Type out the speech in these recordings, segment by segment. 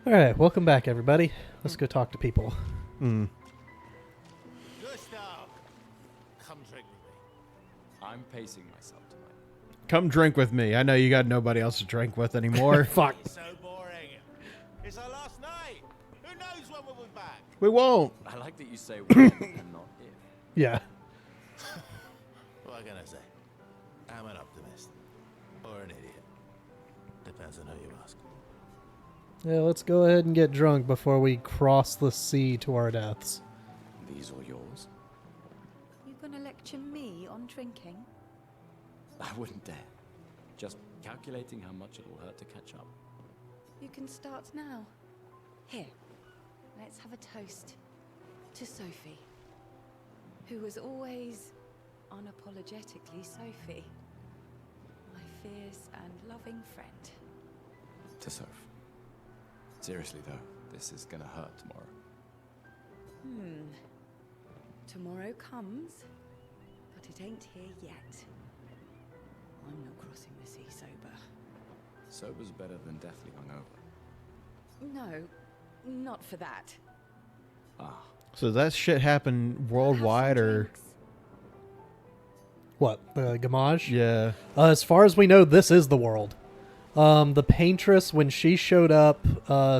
All right, welcome back, everybody. Let's go talk to people. Gustav, come drink with me. I'm pacing myself tonight. Come drink with me. I know you got nobody else to drink with anymore. Fuck. It's so boring. It's our last night. Who knows when we'll be back? We won't. I like that you say when and not if. Yeah. What can I say? I'm an optimist. Or an idiot. Depends on who you ask. Yeah, let's go ahead and get drunk before we cross the sea to our deaths. These are yours? You gonna lecture me on drinking? I wouldn't dare. Just calculating how much it will hurt to catch up. You can start now. Here, let's have a toast to Sophie, who was always unapologetically Sophie, my fierce and loving friend. To Soph. Seriously though, this is gonna hurt tomorrow. Tomorrow comes, but it ain't here yet. I'm not crossing the sea sober. Sober's better than deathly hungover. No, not for that. Ah, So does that shit happen worldwide Have some or? drinks. What, the Gamage? Yeah. As far as we know, this is the world. The paintress, when she showed up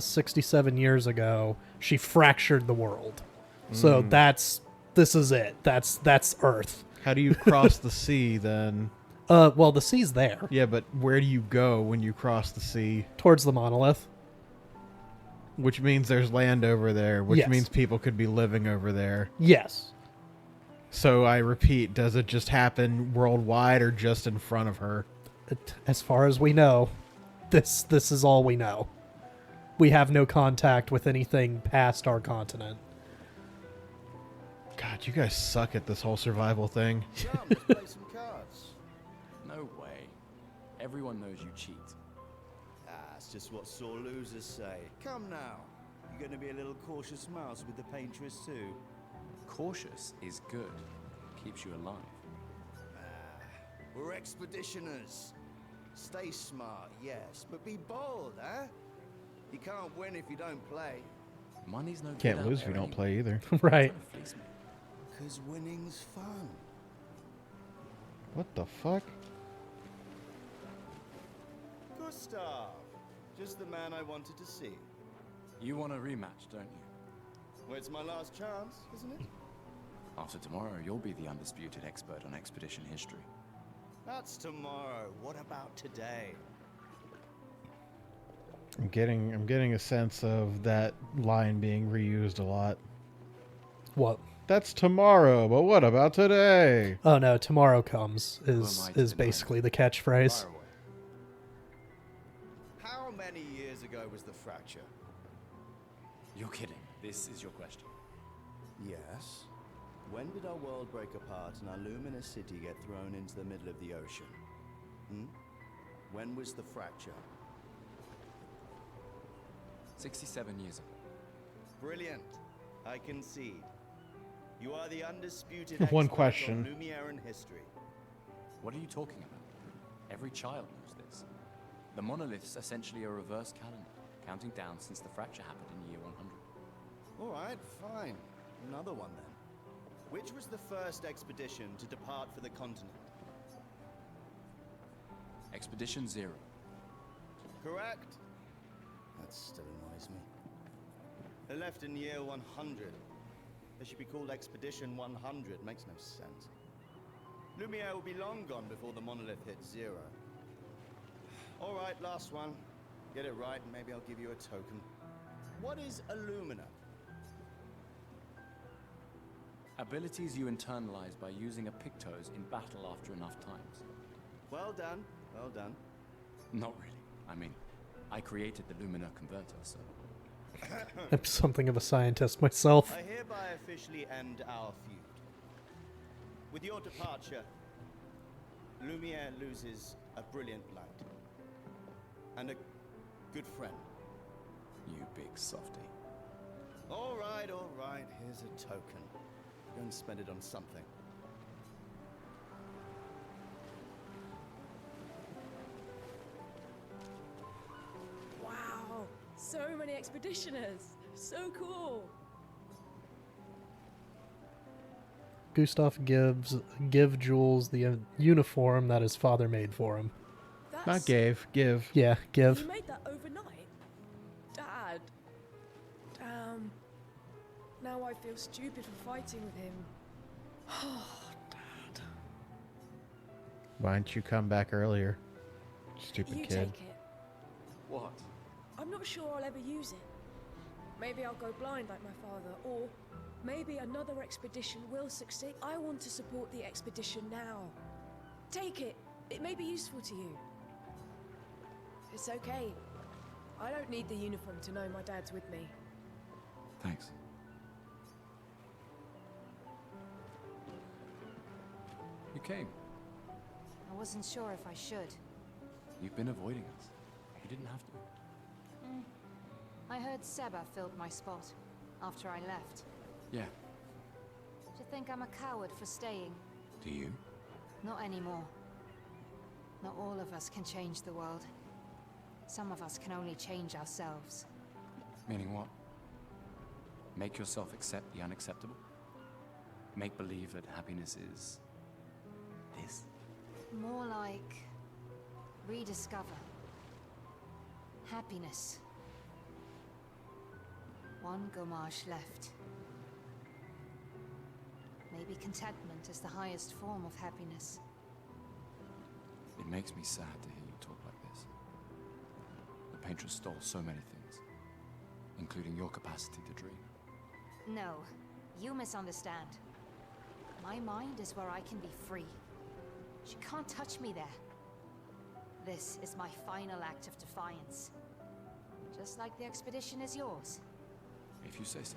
67 years ago, she fractured the world. So this is it. That's Earth. How do you cross the sea then? Well, the sea's there, Yeah, but where do you go when you cross the sea? towards the monolith. Which means there's land over there, which Yes. means people could be living over there. Yes. So I repeat, does it just happen worldwide or just in front of her? As far as we know, this is all we know. We have no contact with anything past our continent. God, you guys suck at this whole survival thing. Come, let's play some cards. no way. Everyone knows you cheat. That's just what sore losers say. Come now. You're going to be a little cautious mouse with the paintress too. Cautious is good. Keeps you alive. We're expeditioners. Stay smart, yes, but be bold, eh? You can't win if you don't play. Money's no good Can't out lose if there you don't anyway. play either. Right. Trying to fleece me. Because winning's fun. What the fuck? Gustav. Just the man I wanted to see. You want a rematch, don't you? Well, it's my last chance, isn't it? After tomorrow, you'll be the undisputed expert on expedition history. That's tomorrow. What about today? I'm getting a sense of that line being reused a lot. What? That's tomorrow, but what about today? Oh no, tomorrow comes Who is am I to is deny basically the catchphrase. Fire away. How many years ago was the fracture? You're kidding. This is your question. Yes. When did our world break apart and our luminous city get thrown into the middle of the ocean? When was the fracture? 67 years ago. Brilliant. I concede. You are the undisputed One expert question. on Lumiere history. What are you talking about? Every child knows this. The monolith's essentially a reverse calendar, counting down since the fracture happened in year 100. All right, fine. Another one then. Which was the first expedition to depart for the continent? Expedition 0. Correct. That still annoys me. They left in year 100. They should be called Expedition 100. Makes no sense. Lumiere will be long gone before the monolith hits 0. All right, last one. Get it right and maybe I'll give you a token. What is Illumina? Abilities you internalize by using a Pictos in battle after enough times. Well done. Well done. Not really. I mean, I created the Lumina converter, so... I'm something of a scientist myself. I hereby officially end our feud. With your departure, Lumiere loses a brilliant light. And a good friend. You big softy. All right, here's a token. Go and spend it on something. Wow, So many expeditioners. So cool. Gustav give Jules the uniform that his father made for him. Not gave, give. Yeah, give. You made that overnight? Dad. Damn. Now I feel stupid for fighting with him. Oh, Dad. Why didn't you come back earlier? Stupid You kid. take it. What? I'm not sure I'll ever use it. Maybe I'll go blind like my father, or maybe another expedition will succeed. I want to support the expedition now. Take it. It may be useful to you. It's okay. I don't need the uniform to know my dad's with me. Thanks. You came. I wasn't sure if I should. You've been avoiding us. You didn't have to. I heard Seba filled my spot after I left. Yeah. Do you think I'm a coward for staying? Do you? Not anymore. Not all of us can change the world. Some of us can only change ourselves. Meaning what? Make yourself accept the unacceptable? Make believe that happiness is... this? More like... rediscover. Happiness. One Gomage left. Maybe contentment is the highest form of happiness. It makes me sad to hear you talk like this. The Paintress stole so many things, including your capacity to dream. No, you misunderstand. My mind is where I can be free. She can't touch me there. This is my final act of defiance. Just like the expedition is yours. If you say so.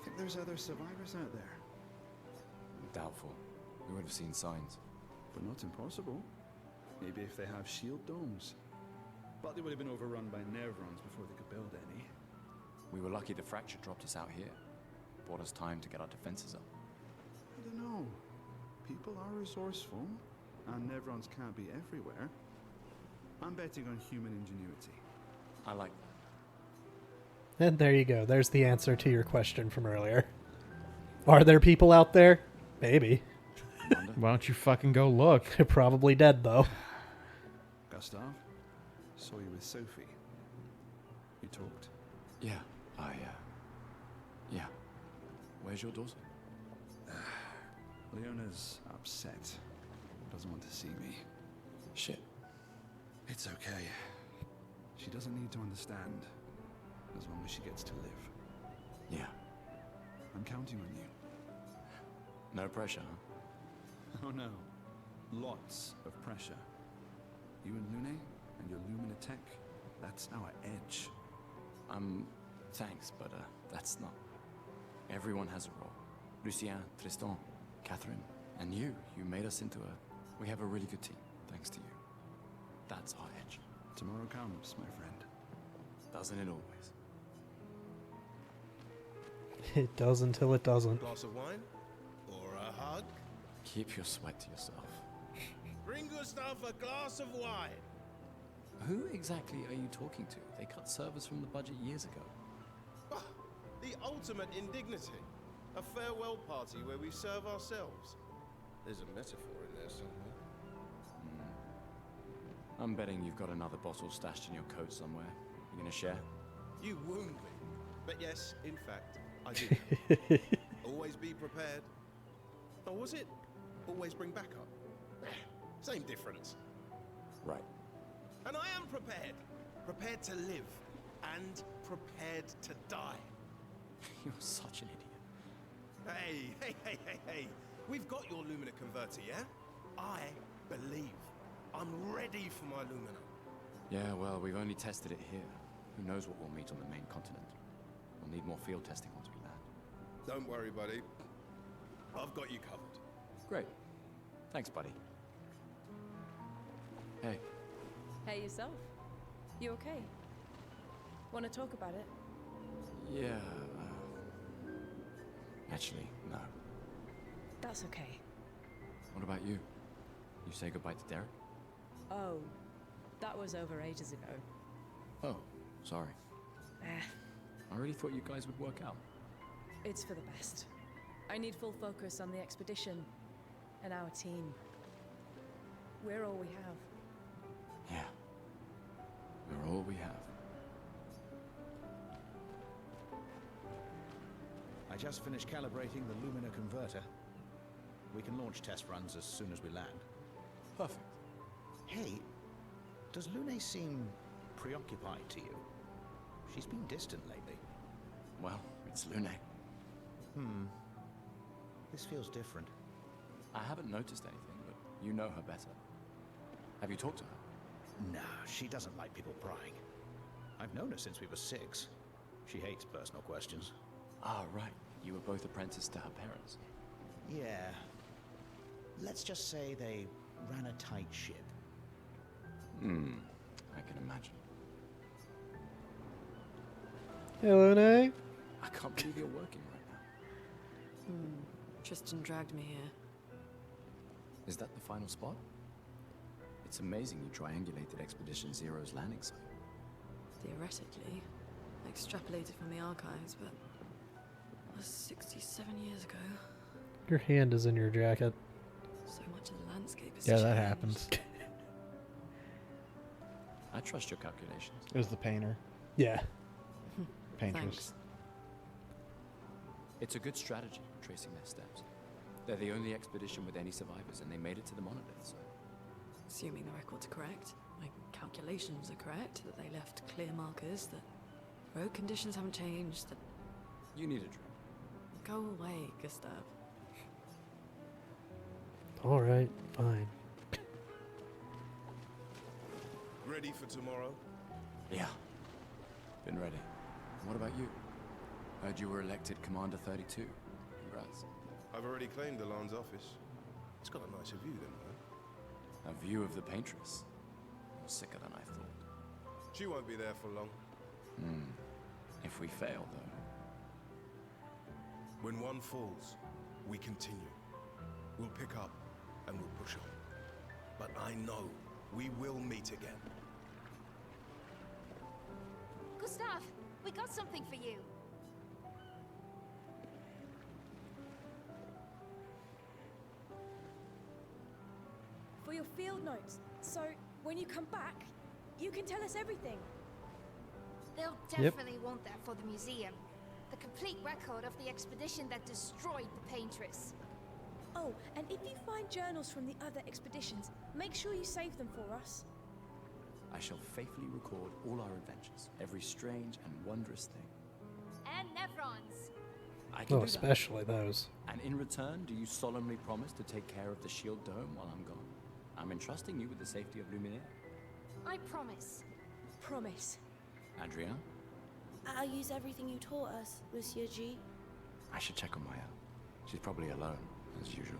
Think there's other survivors out there? Doubtful. We would have seen signs. But not impossible. Maybe if they have shield domes. But they would have been overrun by Nevrons before they could build any. We were lucky the fracture dropped us out here. Bought us time to get our defenses up. I don't know. People are resourceful, and Nevrons can't be everywhere. I'm betting on human ingenuity. I like And there you go. There's the answer to your question from earlier. Are there people out there? Maybe. Wonder. Why don't you fucking go look? They're probably dead, though. Gustav, saw you with Sophie. You talked. Yeah, yeah. Where's your daughter? Leona's upset. Doesn't want to see me. Shit. It's okay. She doesn't need to understand. As long as she gets to live. Yeah. I'm counting on you. No pressure, huh? Oh no. Lots of pressure. You and Lune and your Lumina tech, that's our edge. Thanks, but that's not. Everyone has a role. Lucien, Tristan, Catherine, and you. You made us into a... We have a really good team, thanks to you. That's our edge. Tomorrow comes, my friend. Doesn't it always? It does until it doesn't. Glass of wine? Or a hug? Keep your sweat to yourself. Bring Gustav a glass of wine. Who exactly are you talking to? They cut servers from the budget years ago. Ah, the ultimate indignity. A farewell party where we serve ourselves. There's a metaphor in there somewhere. I'm betting you've got another bottle stashed in your coat somewhere. You gonna share? You wound me. But yes, in fact, I do. Always be prepared. Or was it always bring backup? Same difference. Right. And I am prepared. Prepared to live. And prepared to die. You're such an idiot. Hey. We've got your Lumina converter, yeah? I believe. I'm ready for my Lumina. Yeah, well, we've only tested it here. Who knows what we'll meet on the main continent? We'll need more field testing once we land. Don't worry, buddy. I've got you covered. Great. Thanks, buddy. Hey. Hey, yourself. You okay? Want to talk about it? Yeah, actually, no. That's okay. What about you? You say goodbye to Derek? Oh, that was over ages ago. Oh, sorry. Eh, I really thought you guys would work out. it's for the best. I need full focus on the expedition and our team. We're all we have. Yeah. We're all we have. I just finished calibrating the Lumina converter. We can launch test runs as soon as we land. Perfect. Hey, does Lune seem preoccupied to you? She's been distant lately. Well, it's Lune. This feels different. I haven't noticed anything, but you know her better. Have you talked to her? Nah, she doesn't like people prying. I've known her since we were 6. She hates personal questions. Ah, right. You were both apprenticed to her parents. Yeah. Let's just say they ran a tight ship. I can imagine. Hey, Lune. I can't believe you're working right now. Tristan dragged me here. Is that the final spot? It's amazing you triangulated Expedition Zero's landing site. Theoretically, I extrapolated from the archives, but that was 67 years ago. Your hand is in your jacket. So much of the landscape has Yeah, that changed. happens. I trust your calculations. It was the painter. Yeah. Paintress. Thanks. It's a good strategy, tracing their steps. They're the only expedition with any survivors, and they made it to the monolith, so... Assuming the records are correct, my calculations are correct, that they left clear markers, that road conditions haven't changed, that... You need a drink. Go away, Gustav. All right, fine. Ready for tomorrow? Yeah. Been ready. What about you? Heard you were elected Commander 32. Congrats. I've already claimed the Lan's office. It's got a nicer view than mine. A view of the Paintress. You're sicker than I thought. She won't be there for long. If we fail, though. When one falls, we continue. We'll pick up and we'll push on. But I know we will meet again. Gustav, we got something for you. For your field notes. So, when you come back, you can tell us everything. They'll definitely want that for the museum. The complete record of the expedition that destroyed the Paintress. Oh, and if you find journals from the other expeditions, make sure you save them for us. I shall faithfully record all our adventures, every strange and wondrous thing. And Nevrons. I can Oh, do that. especially those. And in return, do you solemnly promise to take care of the shield dome while I'm gone? I'm entrusting you with the safety of Luminaire. I promise. Promise. Adrien, I'll use everything you taught us, Monsieur G. I should check on Maya. She's probably alone, as usual.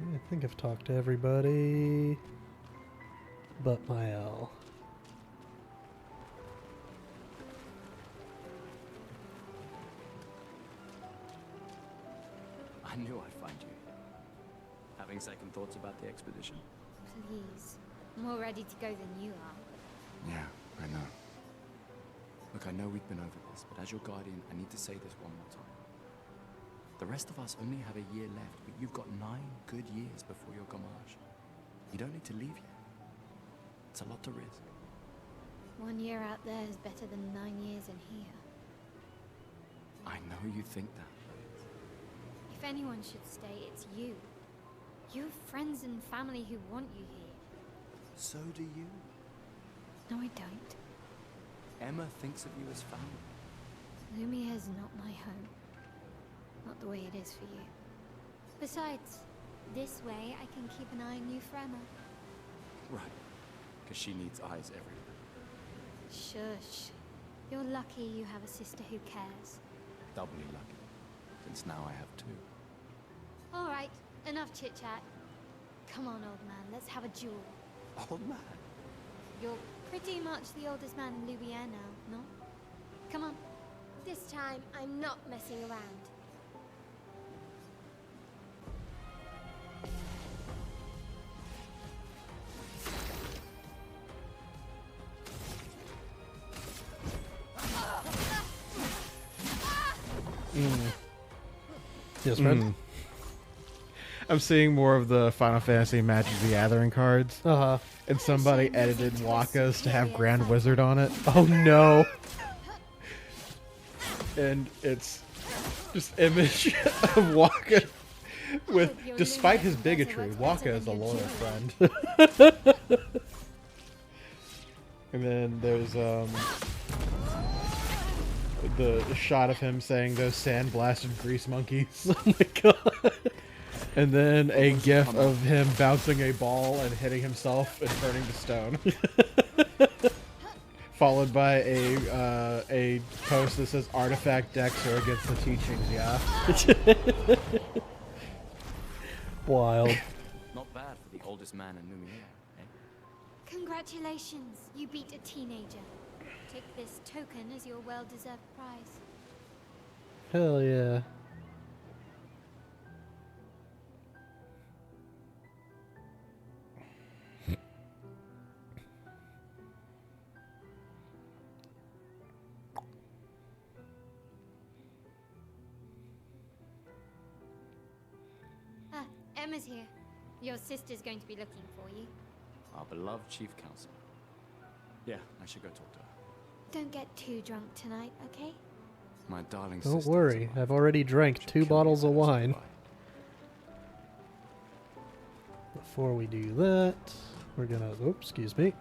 Okay, I think I've talked to everybody but Mael. I knew I'd find you here. Having second thoughts about the expedition? Please. More ready to go than you are. Yeah, I know. Look, I know we've been over this, but as your guardian, I need to say this one more time. The rest of us only have a year left, but you've got 9 good years before your Gamage. You don't need to leave yet. It's a lot to risk. 1 year out there is better than 9 years in here. I know you think that. If anyone should stay, it's you. You have friends and family who want you here. So do you. No, I don't. Emma thinks of you as family. Lumia is not my home. Not the way it is for you. Besides, this way I can keep an eye on you for Emma. Right. Because she needs eyes everywhere. Shush. You're lucky you have a sister who cares. Doubly lucky. Since now I have 2. Alright, enough chit-chat. Come on, old man, let's have a duel. Old man? You're pretty much the oldest man in Louisiana now, no? Come on. This time, I'm not messing around. Yes, friend. I'm seeing more of the Final Fantasy Magic the Gathering cards. Uh-huh. And somebody edited Waka's to have Grand Wizard on it. Oh, no. And it's just image of Waka with, despite his bigotry, Waka is a loyal friend. And then there's the shot of him saying those sand-blasted grease monkeys. Oh my god. And then a gif of him bouncing a ball and hitting himself and turning to stone. Followed by a post that says artifact decks are against the teachings, yeah. Wild. Not bad for the oldest man in Lumiere, eh? Congratulations, you beat a teenager. Take this token as your well-deserved prize. Hell yeah. Emma's here. Your sister's going to be looking for you. Our beloved chief counsel. Yeah, I should go talk to her. Don't get too drunk tonight, okay? My darling Don't sister. worry, I've already drank 2 bottles of wine. Before we do that, we're gonna... Oops, excuse me.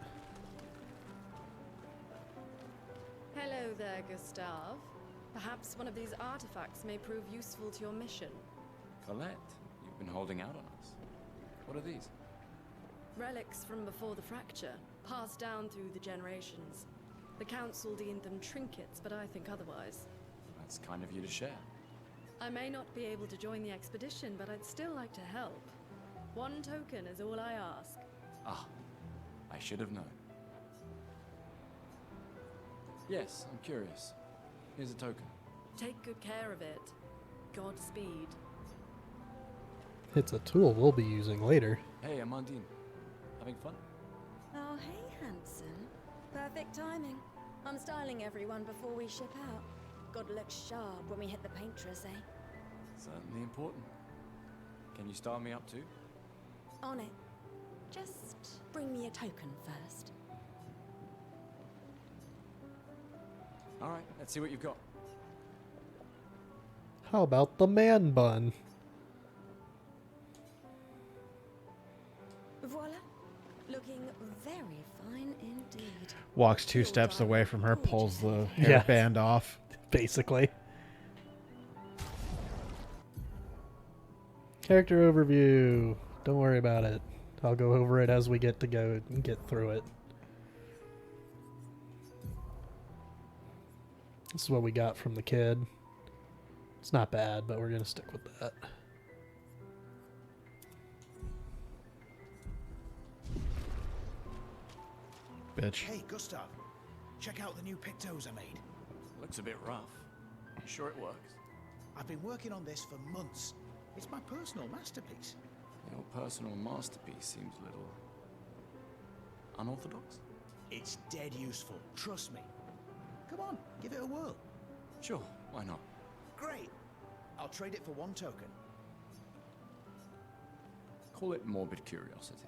Hello there, Gustav. Perhaps one of these artifacts may prove useful to your mission. Colette, you've been holding out on us. What are these? Relics from before the fracture, passed down through the generations. The council deemed them trinkets, but I think otherwise. That's kind of you to share. I may not be able to join the expedition, but I'd still like to help. 1 token is all I ask. Ah, I should have known. Yes, I'm curious. Here's a token. Take good care of it. Godspeed. It's a tool we'll be using later. Hey, Amandine. Having fun? Oh, hey, handsome. Perfect timing. I'm styling everyone before we ship out. Gotta look sharp when we hit the paintress, eh? Certainly important. Can you style me up too? On it. Just bring me a token first. Alright, let's see what you've got. How about the man bun? Voila. Looking very fine indeed. Walks 2 steps away from her, pulls the hairband off. Basically. Character overview. Don't worry about it. I'll go over it as we get to go and get through it. This is what we got from the kid. It's not bad, but we're going to stick with that. Bitch. Hey, Gustav. Check out the new pictos I made. Looks a bit rough. You sure it works? I've been working on this for months. It's my personal masterpiece. Your personal masterpiece seems a little... unorthodox? It's dead useful, trust me. Come on, give it a whirl. Sure, why not? Great. I'll trade it for 1 token. Call it morbid curiosity.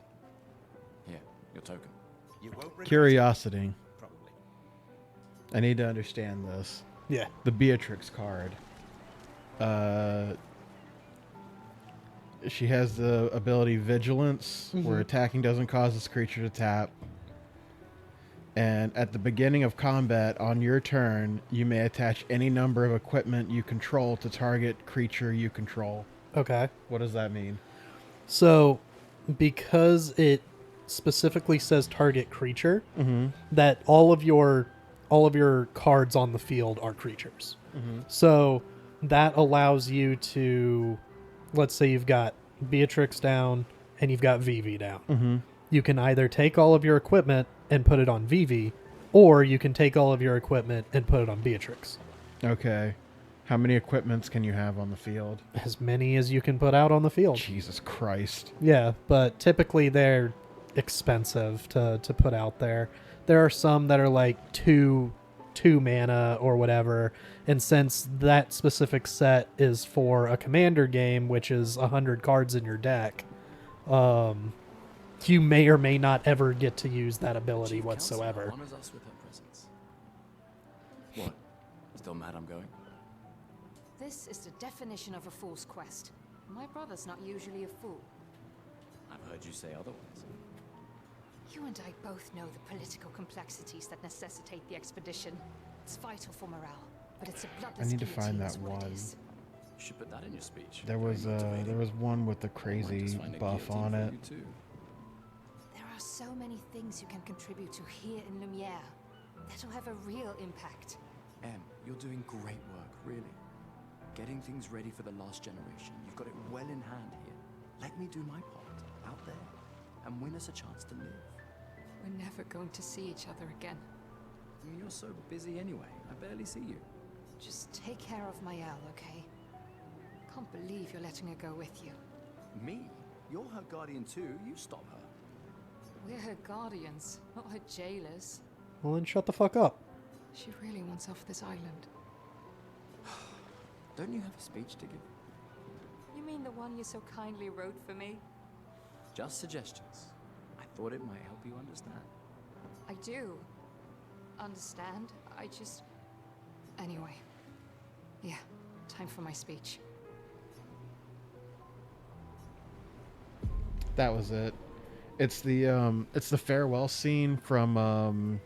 Here, your token. You won't regret Curiosity. it, probably. I need to understand this. Yeah. The Beatrix card. She has the ability Vigilance, where attacking doesn't cause this creature to tap. And at the beginning of combat, on your turn, you may attach any number of equipment you control to target creature you control. Okay. What does that mean? So, because it specifically says target creature, that all of your cards on the field are creatures. So that allows you to, let's say you've got Beatrix down and you've got Vivi down. You can either take all of your equipment and put it on Vivi, or you can take all of your equipment and put it on Beatrix. Okay. How many equipments can you have on the field? As many as you can put out on the field. Jesus Christ. Yeah, but typically they're expensive to put out there. There are some that are like two 2 mana or whatever. And since that specific set is for a commander game, which is 100 cards in your deck, you may or may not ever get to use that ability Chief whatsoever. Counselor honors us with her presence. What? Still mad I'm going? This is the definition of a fool's quest. My brother's not usually a fool. I've heard you say otherwise. You and I both know the political complexities that necessitate the expedition. It's vital for morale, but it's a bloodless I need to find guillotine that is what it one. is. You should put that in your speech. There was one with the crazy buff on it. There are so many things you can contribute to here in Lumiere that'll have a real impact. Em, you're doing great work, really. Getting things ready for the last generation. You've got it well in hand here. Let me do my part out there and win us a chance to live. We're never going to see each other again. I mean, you're so busy anyway. I barely see you. Just take care of Mayel, okay? Can't believe you're letting her go with you. Me? You're her guardian too. You stop her. We're her guardians, not her jailers. Well, then shut the fuck up. She really wants off this island. Don't you have a speech to give? You mean the one you so kindly wrote for me? Just suggestions. I thought it might help you understand. I do. Understand? I just... Anyway. Yeah, time for my speech. That was it. It's the farewell scene from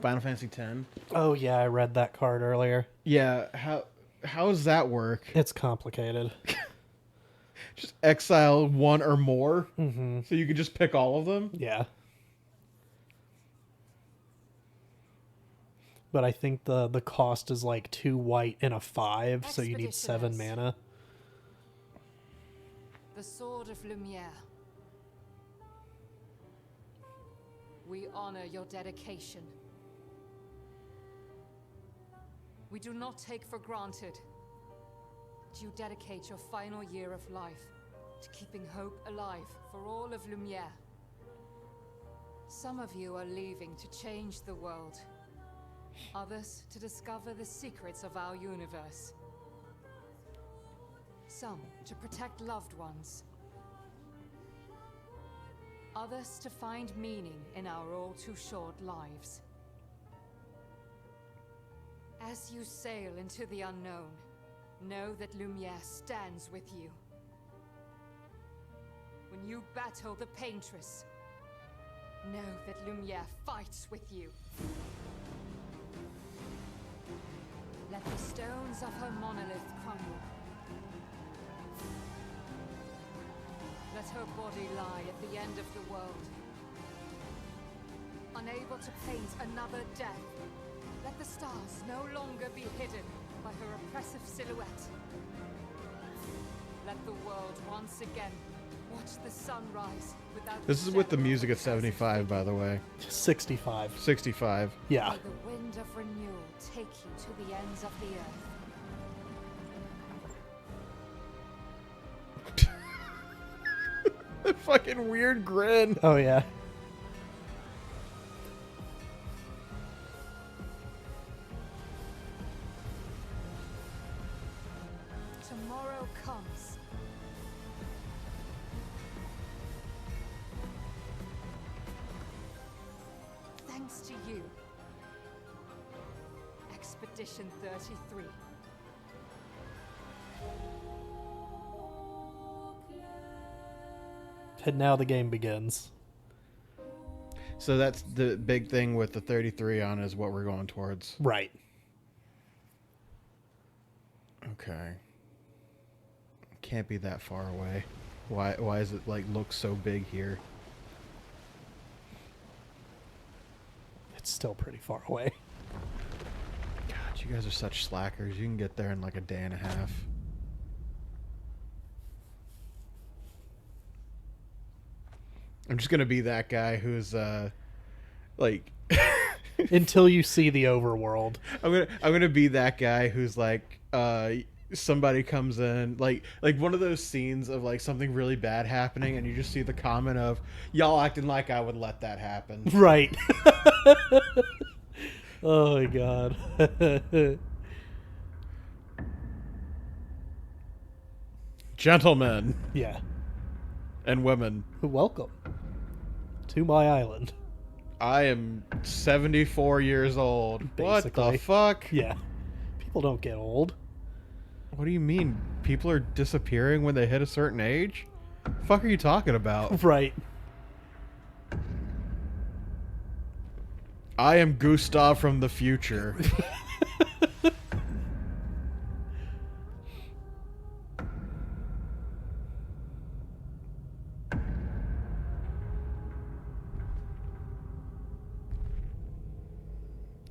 Final Fantasy X. Oh yeah, I read that card earlier. Yeah, how does that work? It's complicated. Just exile one or more, Mm-hmm. so you can just pick all of them. Yeah. But I think the cost is like 2 white and a 5, so you need 7 mana. The Sword of Lumiere. We honor your dedication. We do not take for granted that you dedicate your final year of life to keeping hope alive for all of Lumiere. Some of you are leaving to change the world. Others to discover the secrets of our universe. Some to protect loved ones. Others to find meaning in our all too short lives. As you sail into the unknown, know that Lumiere stands with you. When you battle the Paintress, know that Lumiere fights with you. Let the stones of her monolith crumble. Let her body lie at the end of the world. Unable to paint another death, let the stars no longer be hidden by her oppressive silhouette. Let the world once again watch the sun rise without... This is with the music at 75, by the way. 65. 65. Yeah. May the wind of renewal take you to the ends of the earth. That fucking weird grin. Oh yeah. Tomorrow comes. Thanks to you. Expedition 33. And now the game begins. So that's the big thing with the 33 on is what we're going towards. Right. Okay. Can't be that far away. Why is it like look so big here? It's still pretty far away. God, you guys are such slackers. You can get there in like a day and a half. I'm just gonna be that guy who's like until you see the overworld. I'm gonna be that guy who's like somebody comes in like one of those scenes of like something really bad happening and you just see the comment of y'all acting like I would let that happen. Right. Oh my god. Gentlemen. Yeah. And women. Welcome to my island. I am 74 years old. Basically. What the fuck? Yeah. People don't get old. What do you mean? People are disappearing when they hit a certain age? The fuck are you talking about? Right. I am Gustav from the future.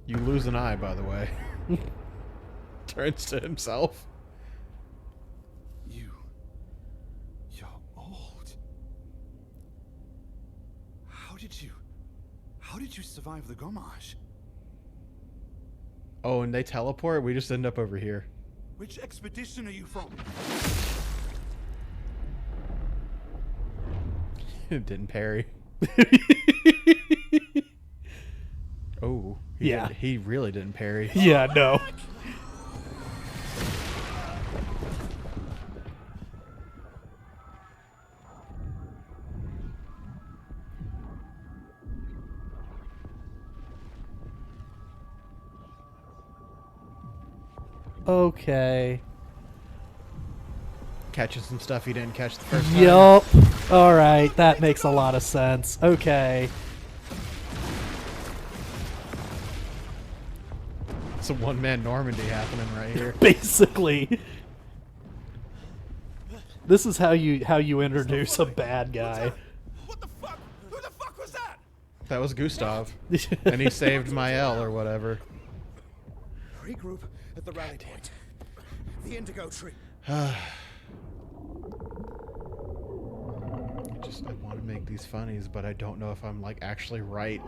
You lose an eye, by the way. Turns to himself. You're old. How did you survive the Gomage? Oh, and they teleport? We just end up over here. Which expedition are you from? Didn't parry. Oh, yeah. He really didn't parry. Yeah, no. Okay. Catching some stuff he didn't catch the first time. Yup. Alright, that makes a lot of sense. Okay. It's a one-man Normandy happening right here. Basically. This is how you introduce a bad guy. What the fuck? Who the fuck was that? That was Gustav. And he saved Mael or whatever. Regroup at the rally point. The indigo tree. I want to make these funnies, but I don't know if I'm like actually right,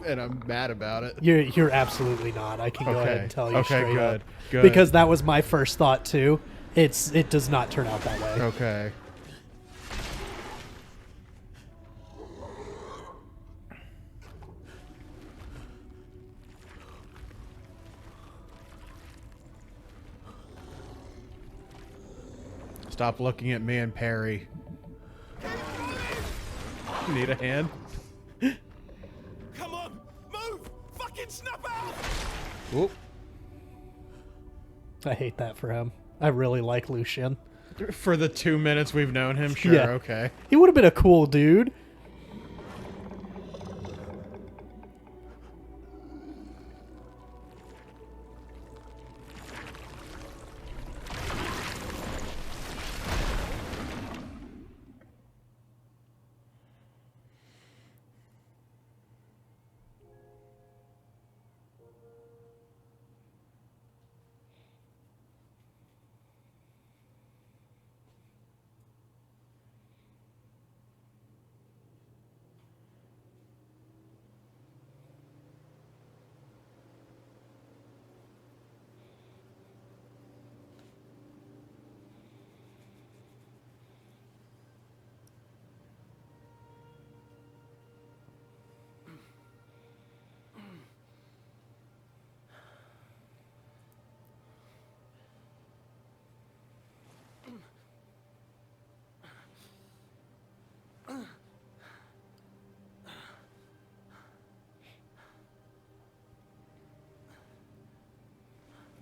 and I'm mad about it. You're absolutely not. I can go ahead and tell you straight up. Good. Because that was my first thought too. It does not turn out that way. Okay. Stop looking at me and Perry. Need a hand? Come on, move! Fucking snap out! Oop. I hate that for him. I really like Lucien. For the 2 minutes we've known him, sure, Yeah. okay. He would have been a cool dude.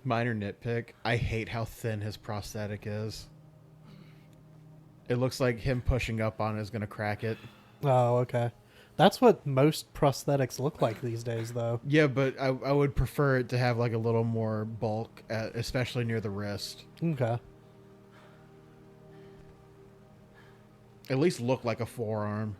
Minor nitpick. I hate how thin his prosthetic is. It looks like him pushing up on it is going to crack it. Oh, okay. That's what most prosthetics look like these days, though. Yeah, but I would prefer it to have like a little more bulk, especially near the wrist. Okay. At least look like a forearm.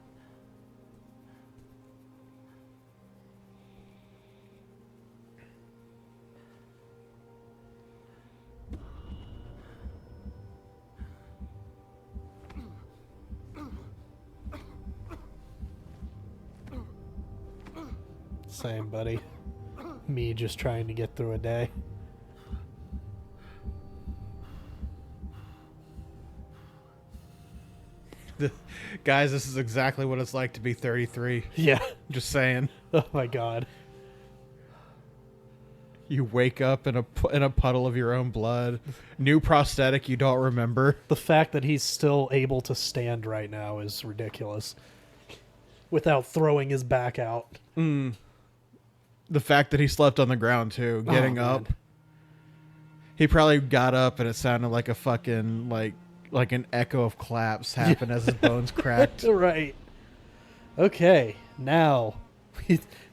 Same, buddy. Me just trying to get through a day. Guys, this is exactly what it's like to be 33. Yeah. Just saying. Oh my god. You wake up in a puddle of your own blood. New prosthetic you don't remember. The fact that he's still able to stand right now is ridiculous. Without throwing his back out. The fact that he slept on the ground too, getting up. He probably got up and it sounded like a fucking like an echo of claps happened as his bones cracked. Right. Okay, now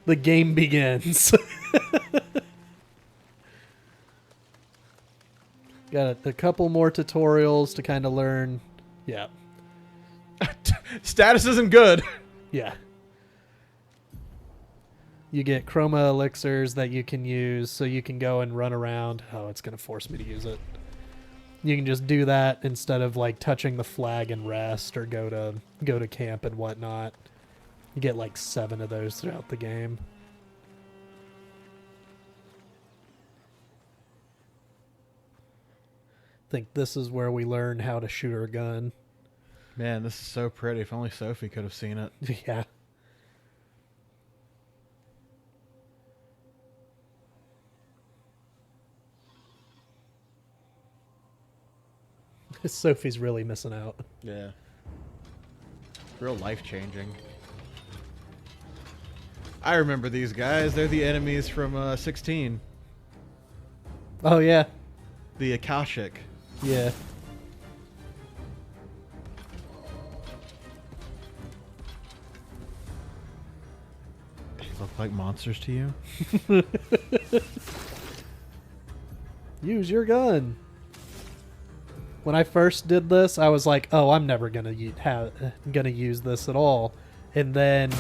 the game begins. Got a couple more tutorials to kind of learn. Yeah. Status isn't good. Yeah. You get chroma elixirs that you can use so you can go and run around. Oh, it's going to force me to use it. You can just do that instead of like touching the flag and rest or go to camp and whatnot. You get like 7 of those throughout the game. I think this is where we learn how to shoot our gun. Man, this is so pretty. If only Sophie could have seen it. Yeah. Sophie's really missing out. Yeah. Real life-changing. I remember these guys. They're the enemies from 16. Oh, yeah. The Akashic. Yeah. They look like monsters to you? Use your gun. When I first did this, I was like, "Oh, I'm never gonna use this at all." And then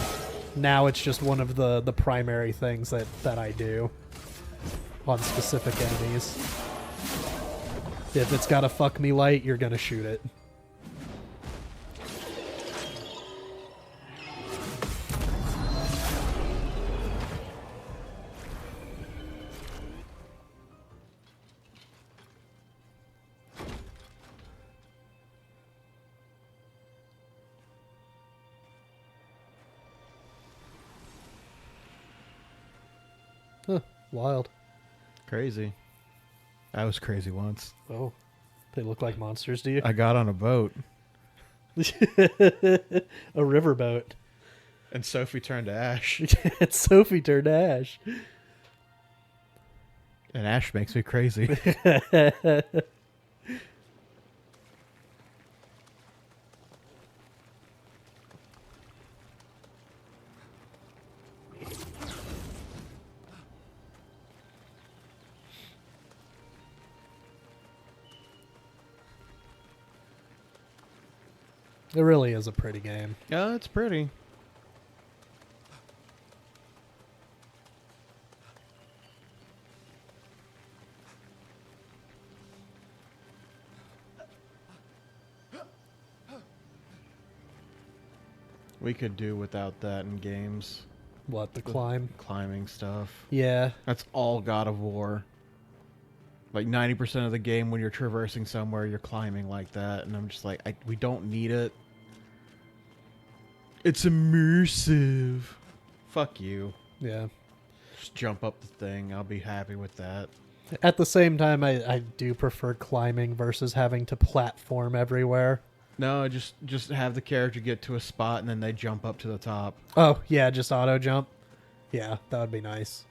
now it's just one of the primary things that I do on specific enemies. If it's got a fuck me light, you're gonna shoot it. Huh, wild. Crazy. I was crazy once. Oh, they look like monsters to you? I got on a boat. A riverboat. And Sophie turned to ash. And Sophie turned to ash. And ash makes me crazy. It really is a pretty game. Yeah, it's pretty. We could do without that in games. What, the climb? Climbing stuff. Yeah. That's all God of War. Like 90% of the game when you're traversing somewhere, you're climbing like that. And I'm just like, we don't need it. It's immersive. Fuck you. Yeah. Just jump up the thing. I'll be happy with that. At the same time, I do prefer climbing versus having to platform everywhere. No, just have the character get to a spot and then they jump up to the top. Oh, yeah, just auto jump. Yeah, that would be nice.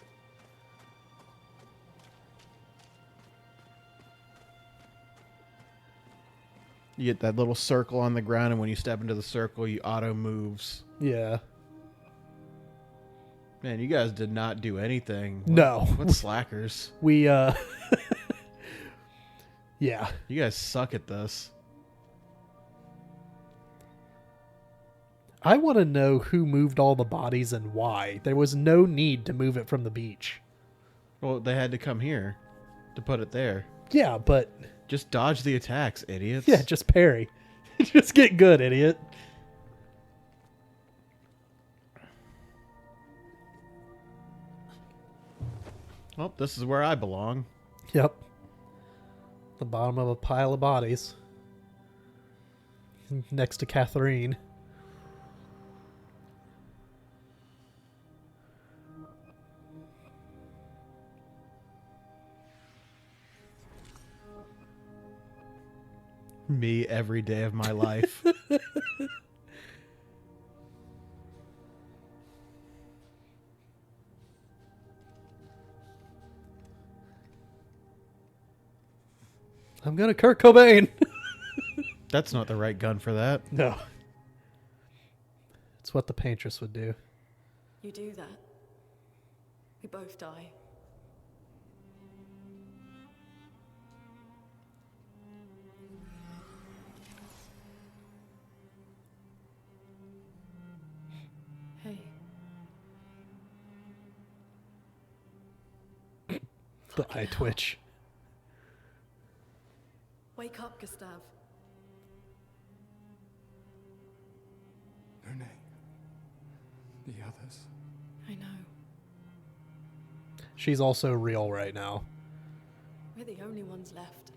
You get that little circle on the ground, and when you step into the circle, you auto moves. Yeah. Man, you guys did not do anything. No. What slackers. We, yeah. You guys suck at this. I want to know who moved all the bodies and why. There was no need to move it from the beach. Well, they had to come here to put it there. Yeah, but... Just dodge the attacks, idiots. Yeah, just parry. Just get good, idiot. Well, this is where I belong. Yep. The bottom of a pile of bodies. Next to Catherine. Me every day of my life. I'm gonna Kurt Cobain. That's not the right gun for that. No. It's what the Paintress would do. You do that. We both die. Hey. The eye twitch. Wake up, Gustav. Lune. The others. I know. She's also real right now. We're the only ones left.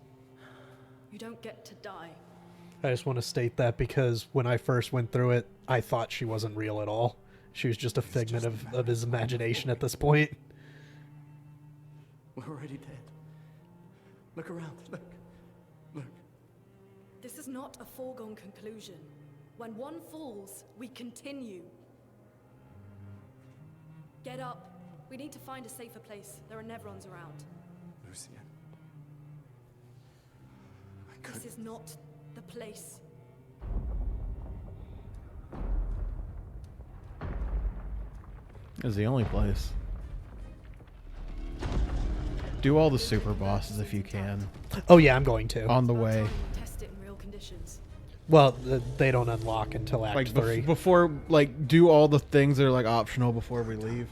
You don't get to die. I just want to state that because when I first went through it, I thought she wasn't real at all. She was just a figment of his imagination at this point. We're already dead. Look around. Look. Look. This is not a foregone conclusion. When one falls, we continue. Get up. We need to find a safer place. There are Nevrons around. Lucian. This is not the place. Is the only place. Do all the super bosses if you can. Oh yeah, I'm going to. On the way. Test it in real conditions. Well, they don't unlock until Act 3. Before, like, do all the things that are, like, optional before we leave.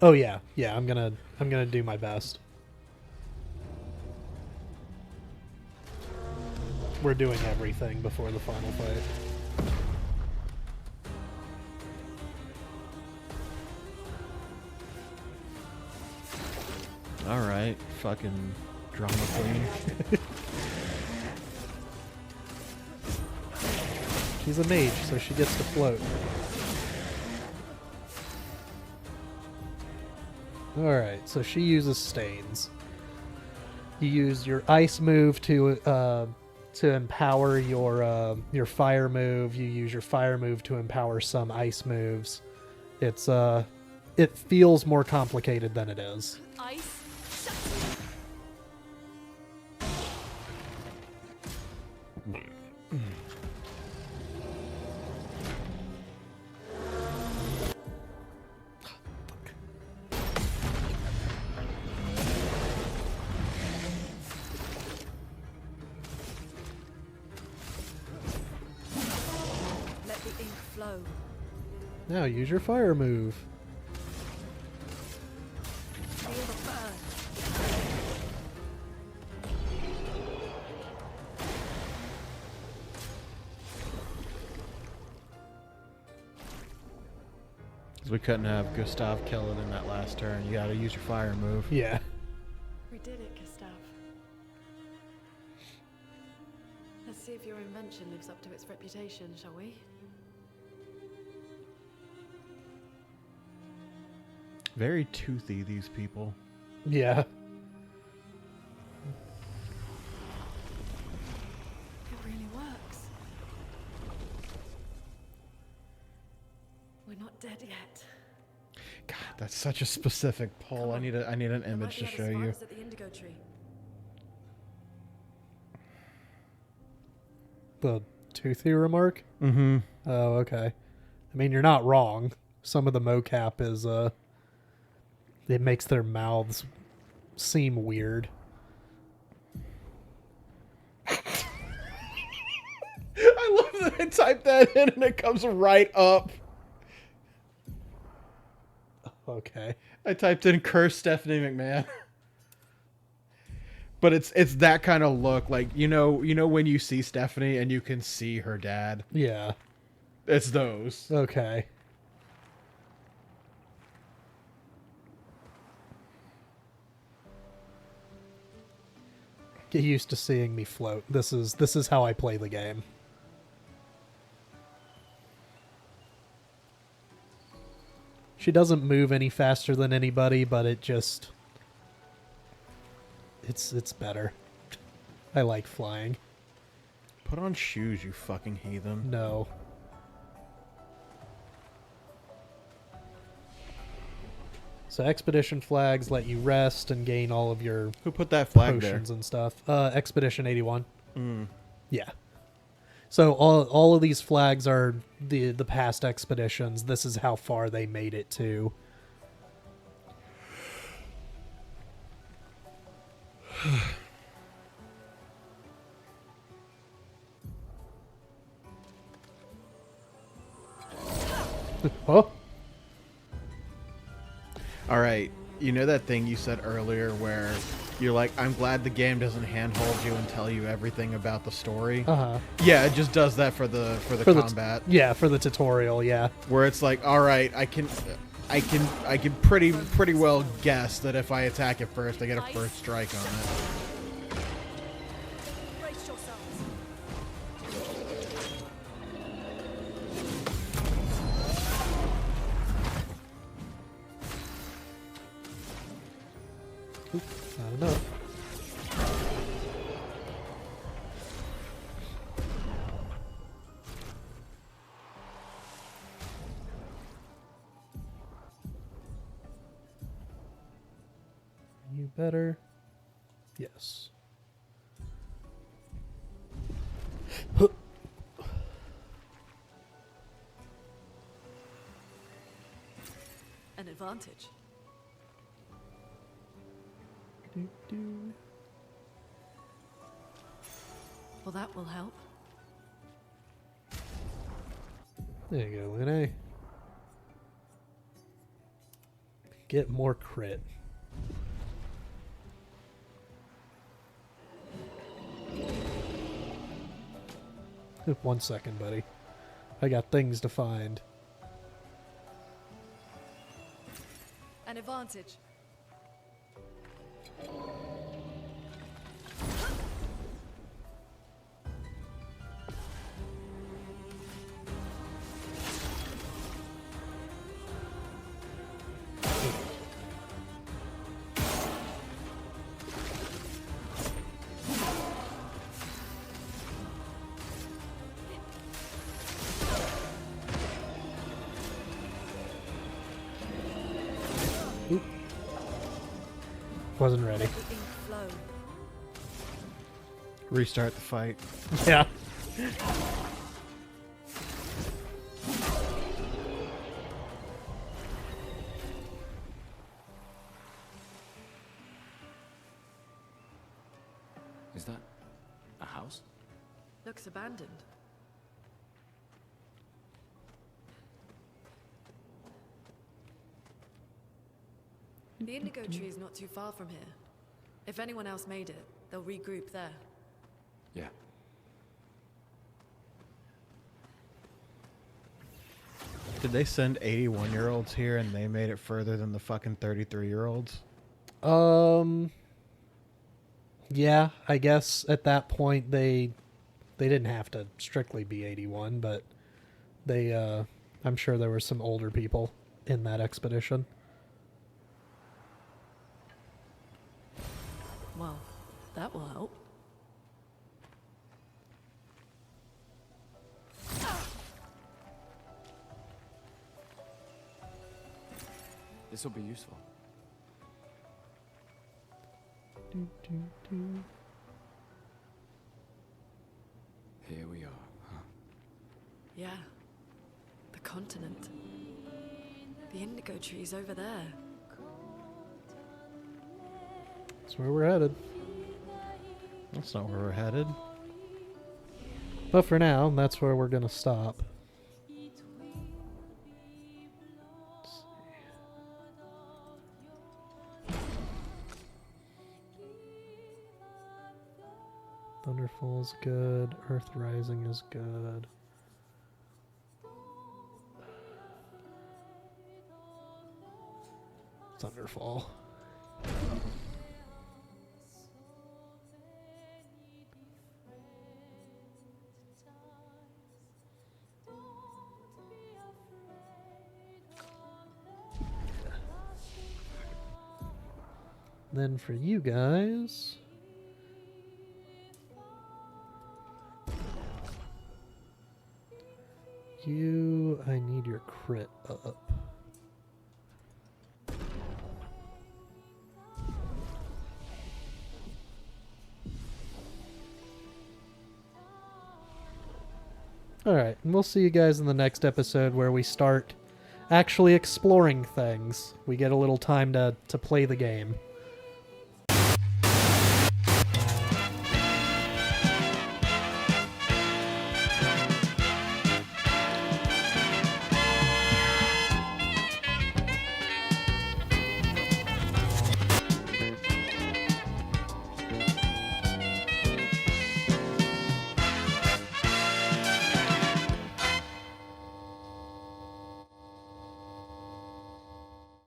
Oh yeah, yeah. I'm gonna do my best. We're doing everything before the final fight. All right, fucking drama queen. She's a mage, so she gets to float. Alright, so she uses stains. You use your ice move to empower your fire move. You use your fire move to empower some ice moves. It feels more complicated than it is. Ice. Let the ink flow. Now use your fire move. Feel the burn. Because we couldn't have Gustav kill it in that last turn. You gotta use your fire move. Yeah. We did it, Gustav. Let's see if your invention lives up to its reputation, shall we? Very toothy, these people. Yeah. It really works. We're not dead yet. God, that's such a specific pull. I need an image to show you. At the indigo tree. The toothy remark? Mm-hmm. Oh, okay. I mean, you're not wrong. Some of the mocap is, it makes their mouths seem weird. I love that I typed that in and it comes right up. Okay. I typed in curse Stephanie McMahon. But it's that kind of look, like you know when you see Stephanie and you can see her dad. Yeah. It's those. Okay. Get used to seeing me float. This is how I play the game. She doesn't move any faster than anybody, but it's better. I like flying. Put on shoes, you fucking heathen. No. So expedition flags let you rest and gain all of your Who put that flag potions there? and stuff. Expedition 81. Mm. Yeah. So all of these flags are the past expeditions. This is how far they made it to. Oh. All right. You know that thing you said earlier where you're like, I'm glad the game doesn't handhold you and tell you everything about the story. Uh-huh. Yeah, it just does that for the combat. Yeah, for the tutorial, yeah. Where it's like, all right, I can pretty well guess that if I attack it first, I get a first strike on it. Brace yourselves. Not enough. You better. Yes. An advantage. Well, that will help. There you go, Lune. Get more crit. One second, buddy. I got things to find. An advantage. Wasn't ready. Restart the fight. Yeah. Is that a house? Looks abandoned. The indigo tree is not too far from here. If anyone else made it, they'll regroup there. Yeah. Did they send 81-year-olds here and they made it further than the fucking 33-year-olds? Yeah, I guess at that point they didn't have to strictly be 81, but they I'm sure there were some older people in that expedition. Well, that will help. This will be useful. Here we are, huh? Yeah. The continent. The indigo tree's over there. That's where we're headed. That's not where we're headed. But for now, that's where we're gonna stop. Thunderfall's good. Earth Rising is good. Thunderfall. Then for you guys, You, I need your crit up. Alright, and we'll see you guys in the next episode where we start actually exploring things. We get a little time to play the game.